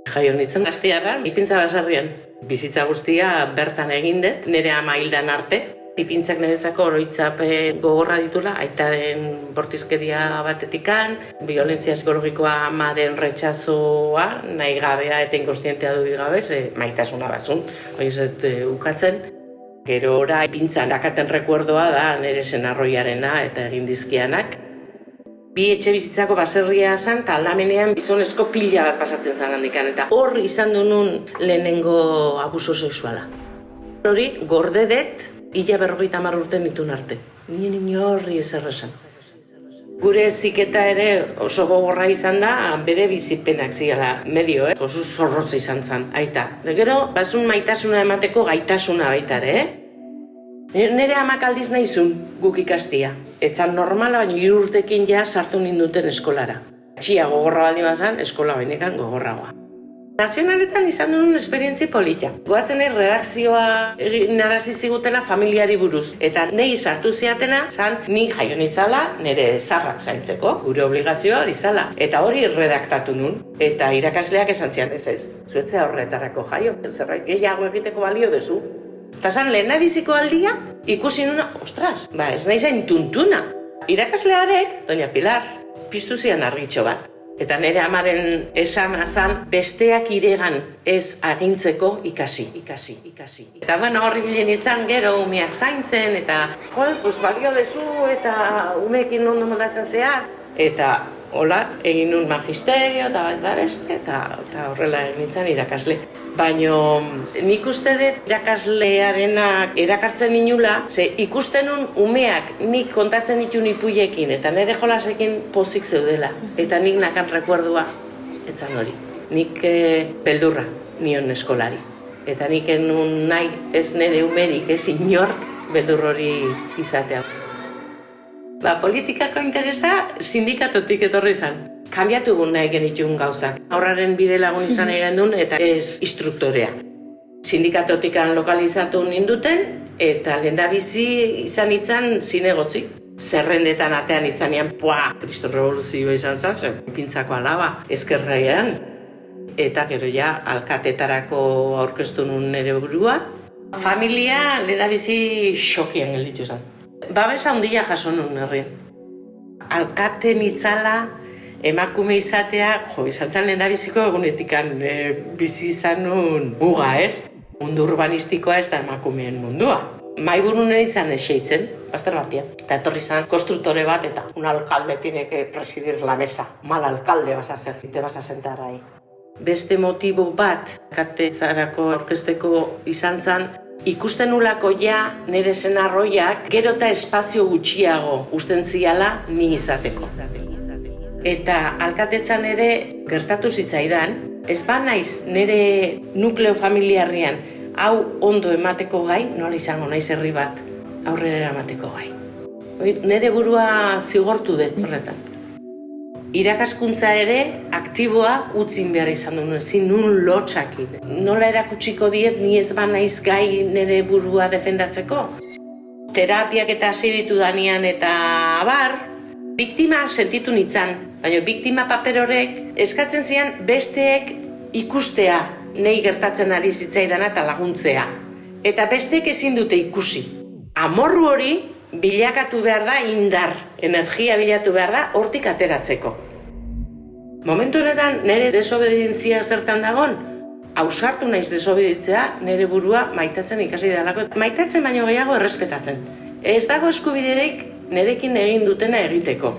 Jaio nintzen Astiarran, ipintza baserrian. Bizitza guztia bertan egin dut, nire ama hildan arte. Ipintzak niretzako oroitzapen gogorra ditula, aitaren bortizkeria batetikan, violentzia psikologikoa amaren retxazoa, nahi gabea eta inkostientea du gabe, maitasuna bazun, hori zet ukatzen. Gero ora ipintzan dakaten rekuerdoa da nire senarroiarena eta egin dizkianak. Bi etxe bizitzako baserria zen, eta aldamenean gizonezko pila bat pasatzen zen handikan, eta hor izan du nun lehenengo abuso sexuala. Hori, gorde dut, 50 urte nituen arte. Nien horri ezer esan. Gure ziketa ere oso gogorra izan da, bere bizipenak zigala medio, oso zorrotza izan zen, aita. Gero, basun maitasuna emateko gaitasuna baita ere, Nere amak aldiz nahizun guk ikastia. Etzan normala, baina 3 urtekin ja sartu ninduten eskolara. Txia gogorra baldin bazan, eskola bainekan gogorragoa. Nazionaletan izan duen esperientzi polita. Goatzen nahi redakzioa narazi zigutela familiari buruz. Eta nahi sartu ziatena, zan ni jaio nitzala nire zarrak zaintzeko. Gure obligazioa hori zala. Eta hori redaktatu nun. Eta irakasleak esan zian, ez. Zuetzea horretarako jaio. Zerbait gehiago egiteko balio dezu. Eta zan lehendabiziko aldia, ikusi nuna, ostras, ez nahi zain tuntuna. Irakaslearek, Doña Pilar, piztu zian argitxo bat. Eta nire amaren esan azan, besteak iregan ez agintzeko ikasi. Eta horri bilen izan gero umeak zaintzen, eta balio dezu, eta umeekin ondo moldatzen zea. Eta hola, egin nun magisterio, eta beste, eta horrela egin nintzen irakasle. Baina nik uste dut irakaslearenak erakartzen inula, ze ikusten nun umeak nik kontatzen ditun ipuiekin eta nire jolasekin pozik zeudela. Eta nik nakan rekuerdua, etzan hori. Nik beldurra nion eskolari. Eta nik enun nahi ez nire umerik, ez inork beldur hori izatea. Politikako interesa sindikatotik etorri izan. Kambiatu egun nahi genituen gauzak. Aurraren bide lagun izan egin duen eta ez instruktorea. Sindikatotikan lokalizatu ninduten eta lehendabizi izan itzan zinegotzik. Zerrendetan atean itzanean, Kriston revoluzioa izan zen, pintzako alaba, ezkerraian. Eta gero ja, alkatetarako aurkeztu nun nire burua. Familia lehendabizi xokian gelditu zen. Babesa handia jaso nun herrien. Alkate nitzala, emakume izatea, izan zen lehendabiziko egunetikan bizi izan nun muga, ez? Mundu urbanistikoa ez da emakumeen mundua. Maiburu nintzen eseitzen, bazter batian. Eta etorri zen konstruktore bat eta un alcalde tiene que presidir la mesa. Mal alcalde vas a ser, si te vas a sentar ahí. Beste motibo bat, katetzarako orkesteko izan zen, ikusten ulako ja nire senarroiak gero eta espazio gutxiago usten ziala ni izateko. Eta alkatetzan ere gertatu zitzaidan, ez naiz nire nukleo familiarrean hau ondo emateko gai, nola izango naiz herri bat aurrera emateko gai. Nire burua zigortu dut horretan. Irakaskuntza ere aktiboa utzin behar izan duen, ezin nun lotxakin. Nola erakutsiko diet ni ez naiz gai nire burua defendatzeko. Terapiak eta hasi ditu danian eta biktima sentitu nintzen. Baina biktima paper horrek eskatzen zian besteek ikustea nahi gertatzen ari zitzaidana eta laguntzea. Eta besteek ezin dute ikusi. Amorru hori bilakatu behar da indar, energia bilatu behar da hortik ateratzeko. Momentu honetan nire desobedientzia zertan dagon, ausartu naiz desobeditzea nire burua maitatzen ikasi dalako. Maitatzen baino gehiago errespetatzen. Ez dago eskubiderik nirekin egin dutena egiteko.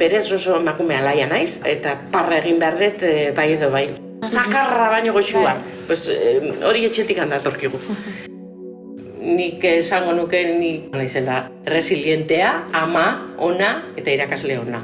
Berez oso emakume alaia naiz, eta parra egin behar dut bai edo bai. Zakarra baino goxua, hori etxetik handatorkigu. Nik esango nuke nik naizela resilientea, ama, ona eta irakasle ona.